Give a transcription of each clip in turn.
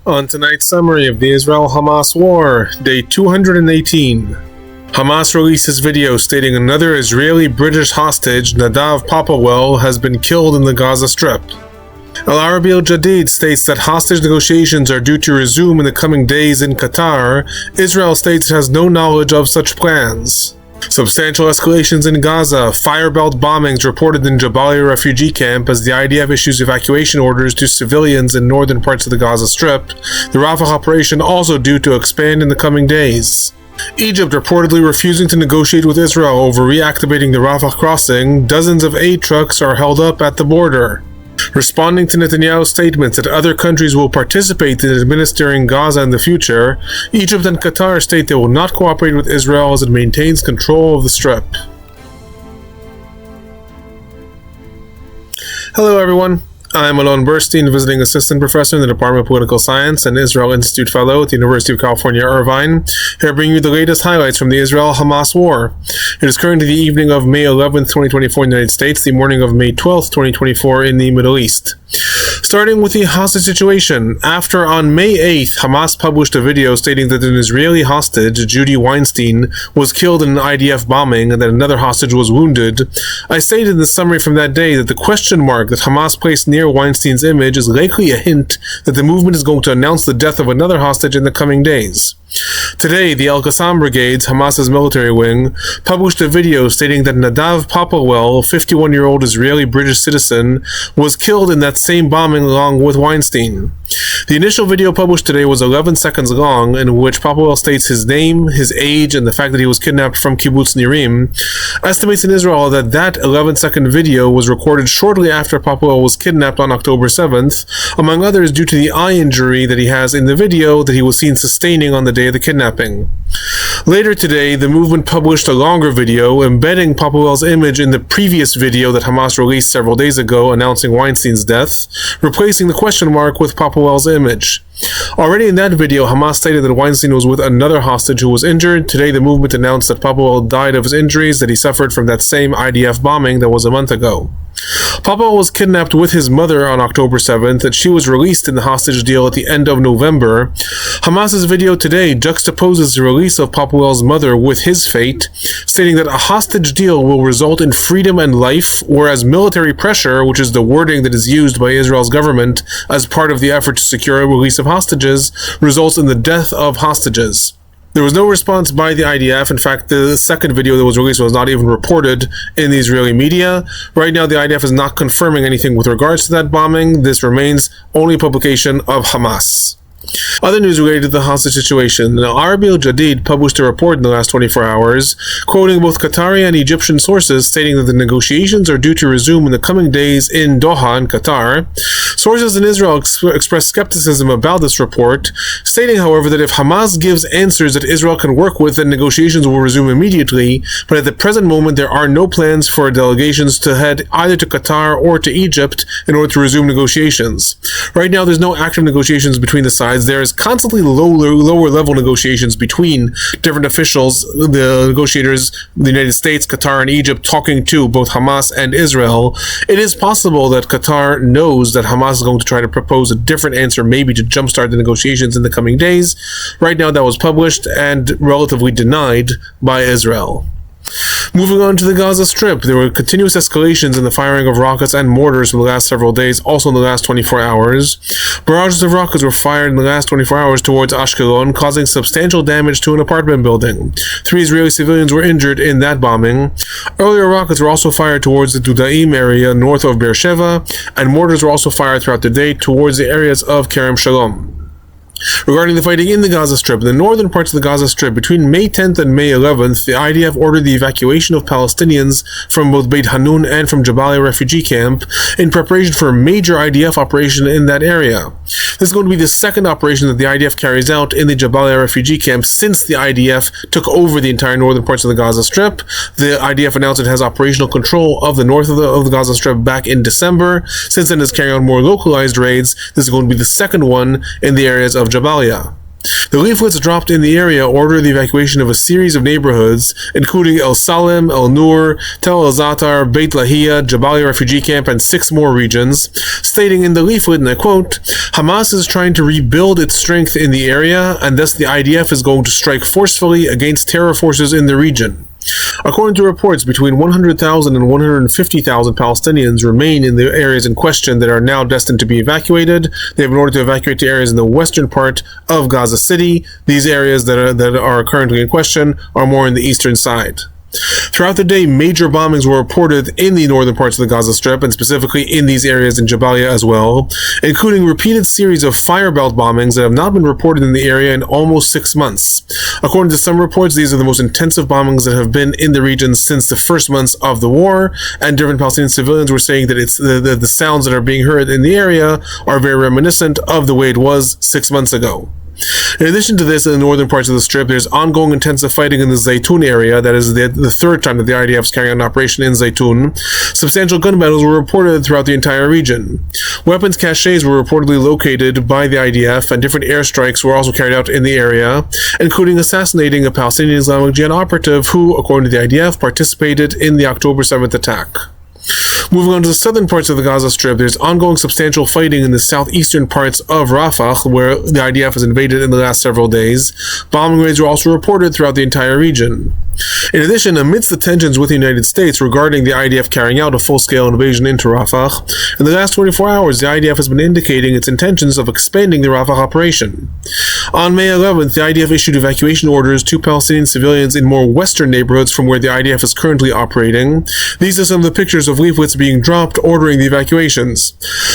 On tonight's summary of the Israel-Hamas War, day 218. Hamas releases video stating another Israeli-British hostage, Nadav Popplewell, has been killed in the Gaza Strip. Al-Arabi Al-Jadid states that hostage negotiations are due to resume in the coming days in Qatar. Israel states it has no knowledge of such plans. Substantial escalations in Gaza, firebelt bombings reported in Jabalia refugee camp as the IDF issues evacuation orders to civilians in northern parts of the Gaza Strip. The Rafah operation also due to expand in the coming days. Egypt reportedly refusing to negotiate with Israel over reactivating the Rafah crossing. Dozens of aid trucks are held up at the border. Responding to Netanyahu's statements that other countries will participate in administering Gaza in the future, Egypt and Qatar state they will not cooperate with Israel as it maintains control of the Strip. Hello everyone, I'm Alon Burstein, visiting assistant professor in the Department of Political Science and Israel Institute Fellow at the University of California, Irvine, here bringing you the latest highlights from the Israel-Hamas War. It is currently the evening of May 11th, 2024 in the United States, the morning of May 12th, 2024 in the Middle East. Starting with the hostage situation, after on May 8th, Hamas published a video stating that an Israeli hostage, Judy Weinstein, was killed in an IDF bombing and that another hostage was wounded, I stated in the summary from that day that the question mark that Hamas placed near Weinstein's image is likely a hint that the movement is going to announce the death of another hostage in the coming days. Today, the Al-Qassam Brigades, Hamas's military wing, published a video stating that Nadav Popplewell, a 51-year-old Israeli-British citizen, was killed in that same bombing along with Weinstein. The initial video published today was 11 seconds long, in which Popplewell states his name, his age, and the fact that he was kidnapped from Kibbutz Nirim. Estimates in Israel that 11-second video was recorded shortly after Popplewell was kidnapped on October 7th, among others due to the eye injury that he has in the video that he was seen sustaining on the day of the kidnapping. Later today, the movement published a longer video embedding Popplewell's image in the previous video that Hamas released several days ago announcing Weinstein's death, replacing the question mark with Popplewell's image. Already in that video, Hamas stated that Weinstein was with another hostage who was injured. Today, the movement announced that Popplewell died of his injuries that he suffered from that same IDF bombing that was a month ago. Popplewell was kidnapped with his mother on October 7th, and she was released in the hostage deal at the end of November. Hamas's video today juxtaposes the release of Popplewell's mother with his fate, stating that a hostage deal will result in freedom and life, whereas military pressure, which is the wording that is used by Israel's government as part of the effort to secure a release of hostages, results in the death of hostages. There was no response by the IDF. In fact, the second video that was released was not even reported in the Israeli media. Right now, the IDF is not confirming anything with regards to that bombing. This remains only a publication of Hamas. Other news related to the hostage situation. Al-Arabi Al-Jadid published a report in the last 24 hours, quoting both Qatari and Egyptian sources, stating that the negotiations are due to resume in the coming days in Doha, in Qatar. Sources in Israel expressed skepticism about this report, stating, however, that if Hamas gives answers that Israel can work with, then negotiations will resume immediately, but at the present moment there are no plans for delegations to head either to Qatar or to Egypt in order to resume negotiations. Right now, there's no active negotiations between the sides. There is constantly lower level negotiations between different officials, the negotiators, the United States, Qatar, and Egypt, talking to both Hamas and Israel. It is possible that Qatar knows that Hamas is going to try to propose a different answer, maybe to jumpstart the negotiations in the coming days. Right now, that was published and relatively denied by Israel. Moving on to the Gaza Strip, there were continuous escalations in the firing of rockets and mortars for the last several days, also in the last 24 hours. Barrages of rockets were fired in the last 24 hours towards Ashkelon, causing substantial damage to an apartment building. 3 Israeli civilians were injured in that bombing. Earlier, rockets were also fired towards the Dudaim area north of Beersheba, and mortars were also fired throughout the day towards the areas of Kerem Shalom. Regarding the fighting in the Gaza Strip, in the northern parts of the Gaza Strip, between May 10th and May 11th, the IDF ordered the evacuation of Palestinians from both Beit Hanun and from Jabalia refugee camp in preparation for a major IDF operation in that area. This is going to be the second operation that the IDF carries out in the Jabalia refugee camp since the IDF took over the entire northern parts of the Gaza Strip. The IDF announced it has operational control of the north of the Gaza Strip back in December. Since then, it's carrying out more localized raids. This is going to be the second one in the areas of Jabalia. The The leaflets dropped in the area order the evacuation of a series of neighborhoods, including El Salem, El Nur, Tel El Zatar, Beit Lahia, Jabalia refugee camp, and 6 more regions, stating in the leaflet, and I quote, "Hamas is trying to rebuild its strength in the area, and thus the IDF is going to strike forcefully against terror forces in the region." According to reports, between 100,000 and 150,000 Palestinians remain in the areas in question that are now destined to be evacuated. They have been ordered to evacuate to areas in the western part of Gaza City. These areas that are currently in question are more in the eastern side. Throughout the day, major bombings were reported in the northern parts of the Gaza Strip, and specifically in these areas in Jabalia as well, including repeated series of firebelt bombings that have not been reported in the area in almost 6 months. According to some reports, these are the most intensive bombings that have been in the region since the first months of the war, and different Palestinian civilians were saying that it's the sounds that are being heard in the area are very reminiscent of the way it was 6 months ago. In addition to this, in the northern parts of the Strip, there's ongoing intensive fighting in the Zaytun area. That is the third time that the IDF is carrying out an operation in Zaytun. Substantial gun battles were reported throughout the entire region. Weapons caches were reportedly located by the IDF, and different airstrikes were also carried out in the area, including assassinating a Palestinian Islamic Jihad operative who, according to the IDF, participated in the October 7th attack. Moving on to the southern parts of the Gaza Strip, there's ongoing substantial fighting in the southeastern parts of Rafah, where the IDF has invaded in the last several days. Bombing raids were also reported throughout the entire region. In addition, amidst the tensions with the United States regarding the IDF carrying out a full-scale invasion into Rafah, in the last 24 hours, the IDF has been indicating its intentions of expanding the Rafah operation. On May 11th, the IDF issued evacuation orders to Palestinian civilians in more western neighborhoods from where the IDF is currently operating. These are some of the pictures of leaflets being dropped ordering the evacuations.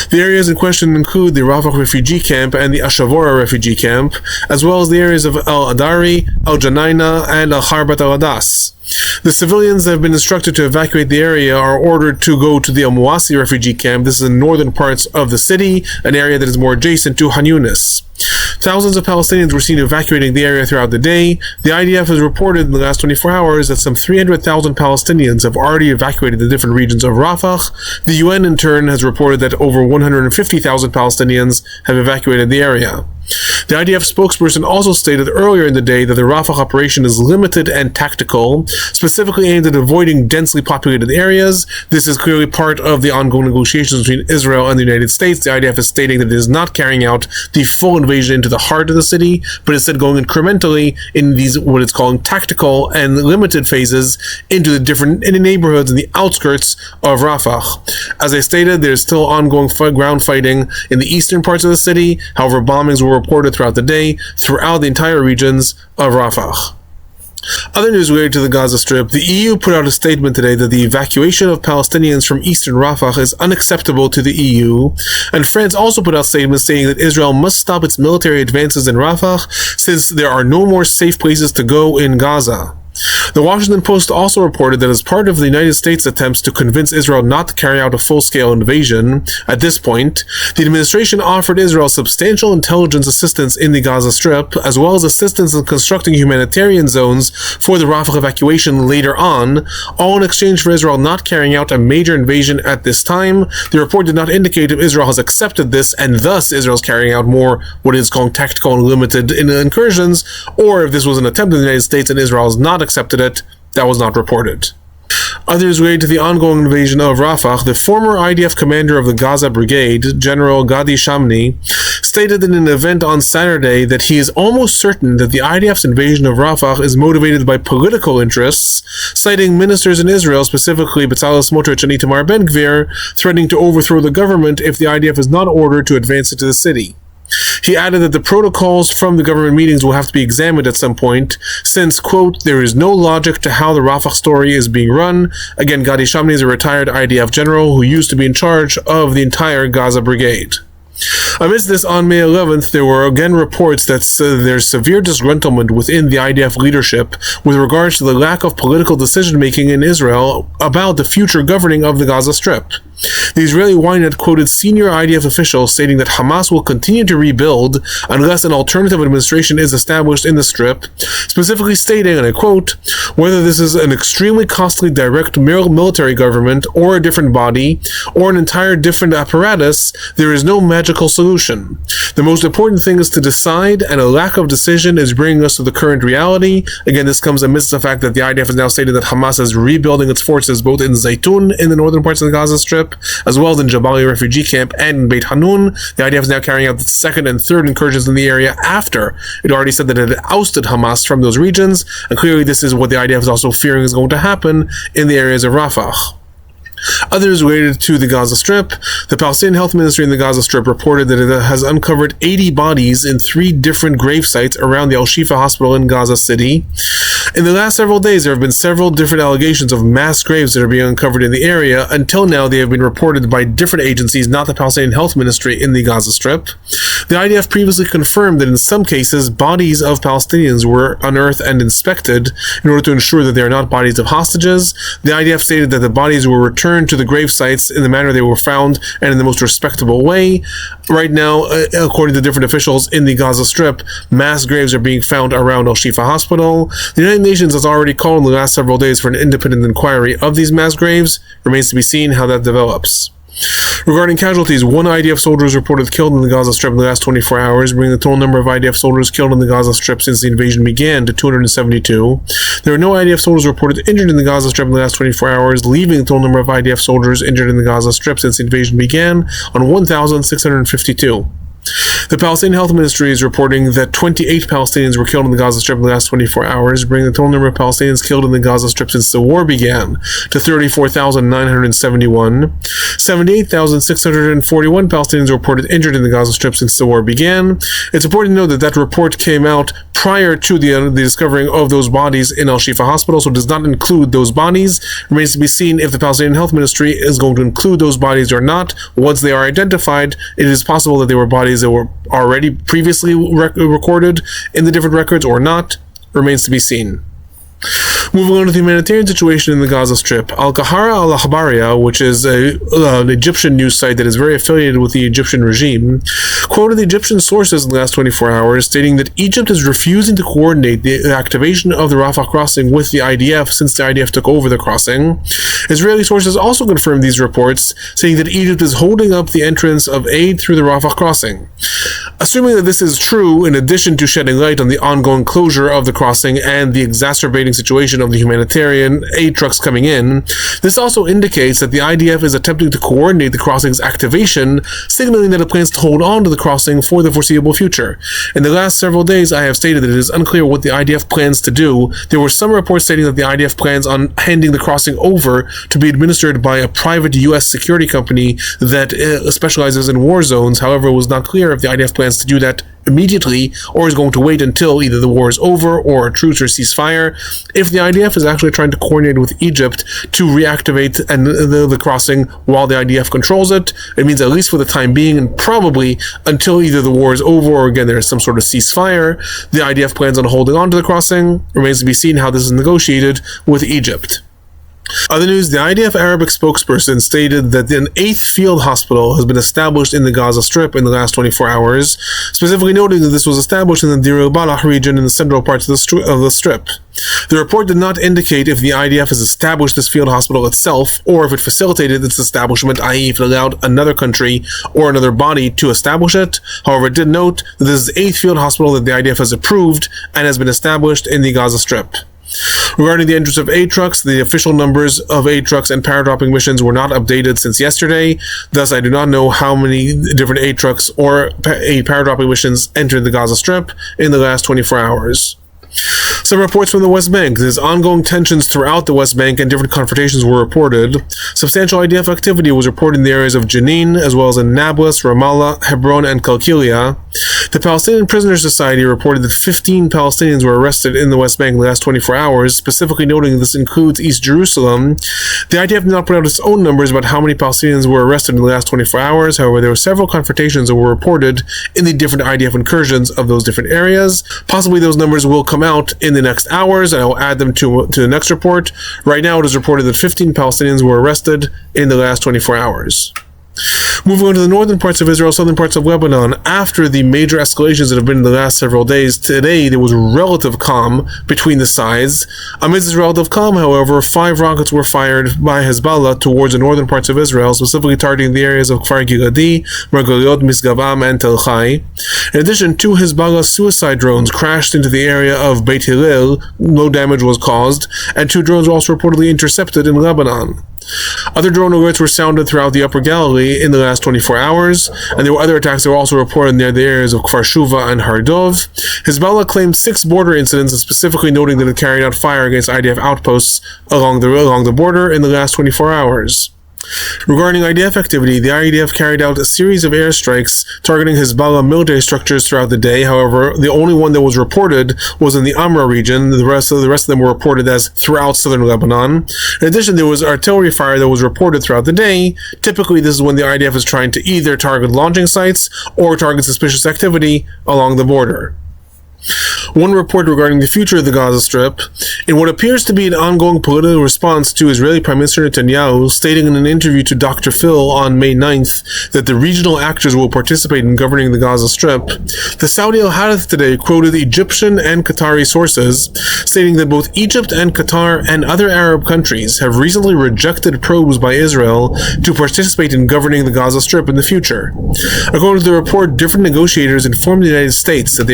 The areas in question include the Rafah refugee camp and the Ashavora refugee camp, as well as the areas of El Adari, El Janaina, and El Harbat al Adas. The civilians that have been instructed to evacuate the area are ordered to go to the El Mawasi refugee camp. This is in northern parts of the city, an area that is more adjacent to Han Yunis. Thousands of Palestinians were seen evacuating the area throughout the day. The IDF has reported in the last 24 hours that some 300,000 Palestinians have already evacuated the different regions of Rafah. The UN in turn has reported that over 150,000 Palestinians have evacuated the area. The IDF spokesperson also stated earlier in the day that the Rafah operation is limited and tactical, specifically aimed at avoiding densely populated areas. This is clearly part of the ongoing negotiations between Israel and the United States. The IDF is stating that it is not carrying out the full invasion into the heart of the city, but instead going incrementally in these, what it's calling tactical and limited phases, into the different neighborhoods in the outskirts of Rafah. As I stated, there's still ongoing ground fighting in the eastern parts of the city. However, bombings were reported throughout the day throughout the entire regions of Rafah. Other news related to the Gaza Strip, the EU put out a statement today that the evacuation of Palestinians from eastern Rafah is unacceptable to the EU, and France also put out statements saying that Israel must stop its military advances in Rafah since there are no more safe places to go in Gaza. The Washington Post also reported that as part of the United States' attempts to convince Israel not to carry out a full-scale invasion, at this point, the administration offered Israel substantial intelligence assistance in the Gaza Strip, as well as assistance in constructing humanitarian zones for the Rafah evacuation later on, all in exchange for Israel not carrying out a major invasion at this time. The report did not indicate if Israel has accepted this, and thus Israel is carrying out more what is called tactical and limited incursions, or if this was an attempt of the United States and Israel has not accepted it. That was not reported. Others related to the ongoing invasion of Rafah, the former IDF commander of the Gaza Brigade, General Gadi Shamni, stated in an event on Saturday that he is almost certain that the IDF's invasion of Rafah is motivated by political interests, citing ministers in Israel, specifically Bezalel Smotrich and Itamar Ben-Gvir, threatening to overthrow the government if the IDF is not ordered to advance into the city. He added that the protocols from the government meetings will have to be examined at some point, since, quote, there is no logic to how the Rafah story is being run. Again, Gadi Shamni is a retired IDF general who used to be in charge of the entire Gaza Brigade. Amidst this, on May 11th, there were again reports that there's severe disgruntlement within the IDF leadership with regards to the lack of political decision-making in Israel about the future governing of the Gaza Strip. The Israeli Ynet quoted senior IDF officials stating that Hamas will continue to rebuild unless an alternative administration is established in the Strip, specifically stating, and I quote, "Whether this is an extremely costly direct military government or a different body or an entire different apparatus, there is no magical solution. The most important thing is to decide, and a lack of decision is bringing us to the current reality." Again, this comes amidst the fact that the IDF has now stated that Hamas is rebuilding its forces both in Zaytun, in the northern parts of the Gaza Strip, as well as in Jabalia refugee camp and in Beit Hanun. The IDF is now carrying out the second and third incursions in the area after it already said that it had ousted Hamas from those regions, and clearly this is what the IDF is also fearing is going to happen in the areas of Rafah. Others related to the Gaza Strip, the Palestinian Health Ministry in the Gaza Strip reported that it has uncovered 80 bodies in 3 different grave sites around the Al-Shifa hospital in Gaza City. In the last several days, there have been several different allegations of mass graves that are being uncovered in the area. Until now, they have been reported by different agencies, not the Palestinian Health Ministry in the Gaza Strip. The IDF previously confirmed that in some cases, bodies of Palestinians were unearthed and inspected in order to ensure that they are not bodies of hostages. The IDF stated that the bodies were returned to the grave sites in the manner they were found and in the most respectable way. Right now, according to different officials in the Gaza Strip, mass graves are being found around Al-Shifa hospital. The United Nations has already called in the last several days for an independent inquiry of these mass graves. Remains to be seen how that develops. Regarding casualties, 1 IDF soldier was reported killed in the Gaza Strip in the last 24 hours, bringing the total number of IDF soldiers killed in the Gaza Strip since the invasion began to 272. There were no IDF soldiers reported injured in the Gaza Strip in the last 24 hours, leaving the total number of IDF soldiers injured in the Gaza Strip since the invasion began on 1,652. The Palestinian Health Ministry is reporting that 28 Palestinians were killed in the Gaza Strip in the last 24 hours, bringing the total number of Palestinians killed in the Gaza Strip since the war began to 34,971. 78,641 Palestinians were reported injured in the Gaza Strip since the war began. It's important to note that that report came out prior to the discovering of those bodies in Al-Shifa hospital, so it does not include those bodies. Remains to be seen if the Palestinian Health Ministry is going to include those bodies or not. Once they are identified, it is possible that they were bodies that were already previously recorded in the different records or not. Remains to be seen. Moving on to the humanitarian situation in the Gaza Strip, Al-Qahara Al-Akhbariya, which is an Egyptian news site that is very affiliated with the Egyptian regime, quoted the Egyptian sources in the last 24 hours, stating that Egypt is refusing to coordinate the activation of the Rafah crossing with the IDF since the IDF took over the crossing. Israeli sources also confirmed these reports, saying that Egypt is holding up the entrance of aid through the Rafah crossing. Assuming that this is true, in addition to shedding light on the ongoing closure of the crossing and the exacerbating situation of the humanitarian aid trucks coming in, this also indicates that the IDF is attempting to coordinate the crossing's activation, signaling that it plans to hold on to the crossing for the foreseeable future. In the last several days, I have stated that it is unclear what the IDF plans to do. There were some reports stating that the IDF plans on handing the crossing over to be administered by a private U.S. security company that specializes in war zones. However, it was not clear if the IDF plans to do that immediately or is going to wait until either the war is over or a truce or ceasefire. If the IDF is actually trying to coordinate with Egypt to reactivate the crossing while the IDF controls it, it means at least for the time being and probably until either the war is over or again there is some sort of ceasefire, the IDF plans on holding on to the crossing. Remains to be seen how this is negotiated with Egypt. Other news, the IDF Arabic spokesperson stated that an 8th field hospital has been established in the Gaza Strip in the last 24 hours, specifically noting that this was established in the Deir el-Balah region in the central parts of the Strip. The report did not indicate if the IDF has established this field hospital itself or if it facilitated its establishment, i.e. if it allowed another country or another body to establish it. However, it did note that this is the 8th field hospital that the IDF has approved and has been established in the Gaza Strip. Regarding the entrance of aid trucks, the official numbers of aid trucks and paradropping missions were not updated since yesterday. Thus, I do not know how many different aid trucks or paradropping missions entered the Gaza Strip in the last 24 hours. Some reports from the West Bank. There's ongoing tensions throughout the West Bank and different confrontations were reported. Substantial IDF activity was reported in the areas of Jenin, as well as in Nablus, Ramallah, Hebron, and Kalkilia. The Palestinian Prisoners Society reported that 15 Palestinians were arrested in the West Bank in the last 24 hours, specifically noting this includes East Jerusalem. The IDF did not put out its own numbers about how many Palestinians were arrested in the last 24 hours. However, there were several confrontations that were reported in the different IDF incursions of those different areas. Possibly those numbers will come come out in the next hours, and I will add them to the next report. Right now, it is reported that 15 Palestinians were arrested in the last 24 hours. Moving on to the northern parts of Israel, southern parts of Lebanon, after the major escalations that have been in the last several days, today there was relative calm between the sides. Amidst this relative calm, however, 5 rockets were fired by Hezbollah towards the northern parts of Israel, specifically targeting the areas of Kfar Giladi, Margoliot, Misgavam, and Tel Chai. In addition, 2 Hezbollah suicide drones crashed into the area of Beit Hillel. No damage was caused, and 2 drones were also reportedly intercepted in Lebanon. Other drone alerts were sounded throughout the Upper Galilee in the last 24 hours, and there were other attacks that were also reported near the areas of Kfar Shuva and Hardov. Hezbollah claimed 6 border incidents, specifically noting that it carried out fire against IDF outposts along the border in the last 24 hours. Regarding IDF activity, the IDF carried out a series of airstrikes targeting Hezbollah military structures throughout the day. However, the only one that was reported was in the Amra region. The rest of them were reported as throughout southern Lebanon. In addition, there was artillery fire that was reported throughout the day. Typically, this is when the IDF is trying to either target launching sites or target suspicious activity along the border. One report regarding the future of the Gaza Strip. In what appears to be an ongoing political response to Israeli Prime Minister Netanyahu, stating in an interview to Dr. Phil on May 9th that the regional actors will participate in governing the Gaza Strip, the Saudi Al-Hadith today quoted Egyptian and Qatari sources, stating that both Egypt and Qatar and other Arab countries have recently rejected probes by Israel to participate in governing the Gaza Strip in the future. According to the report, different negotiators informed the United States that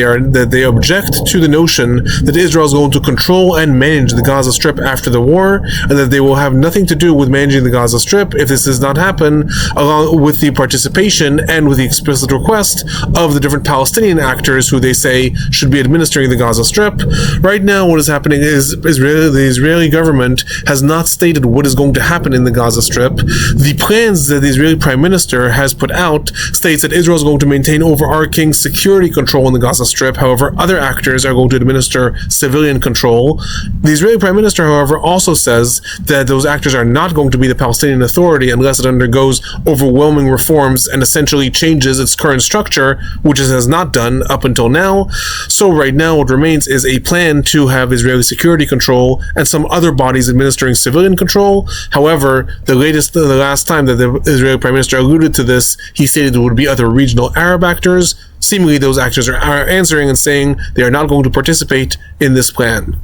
they object to the notion that Israel is going to control and manage the Gaza Strip after the war, and that they will have nothing to do with managing the Gaza Strip if this does not happen, along with the participation and with the explicit request of the different Palestinian actors who they say should be administering the Gaza Strip. Right now, what is happening is the Israeli government has not stated what is going to happen in the Gaza Strip. The plans that the Israeli Prime Minister has put out states that Israel is going to maintain overarching security control in the Gaza Strip. However, other actors are going to administer civilian control. The Israeli Prime Minister, however, also says that those actors are not going to be the Palestinian Authority unless it undergoes overwhelming reforms and essentially changes its current structure, which it has not done up until now. So right now what remains is a plan to have Israeli security control and some other bodies administering civilian control. However, the last time that the Israeli Prime Minister alluded to this, he stated there would be other regional Arab actors. Seemingly those actors are answering and saying they are not going to participate in this plan.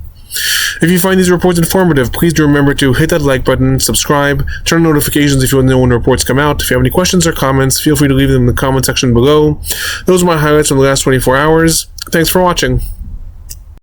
If you find these reports informative, please do remember to hit that like button, subscribe, turn on notifications if you want to know when reports come out. If you have any questions or comments, feel free to leave them in the comment section below. Those are my highlights from the last 24 hours. Thanks for watching.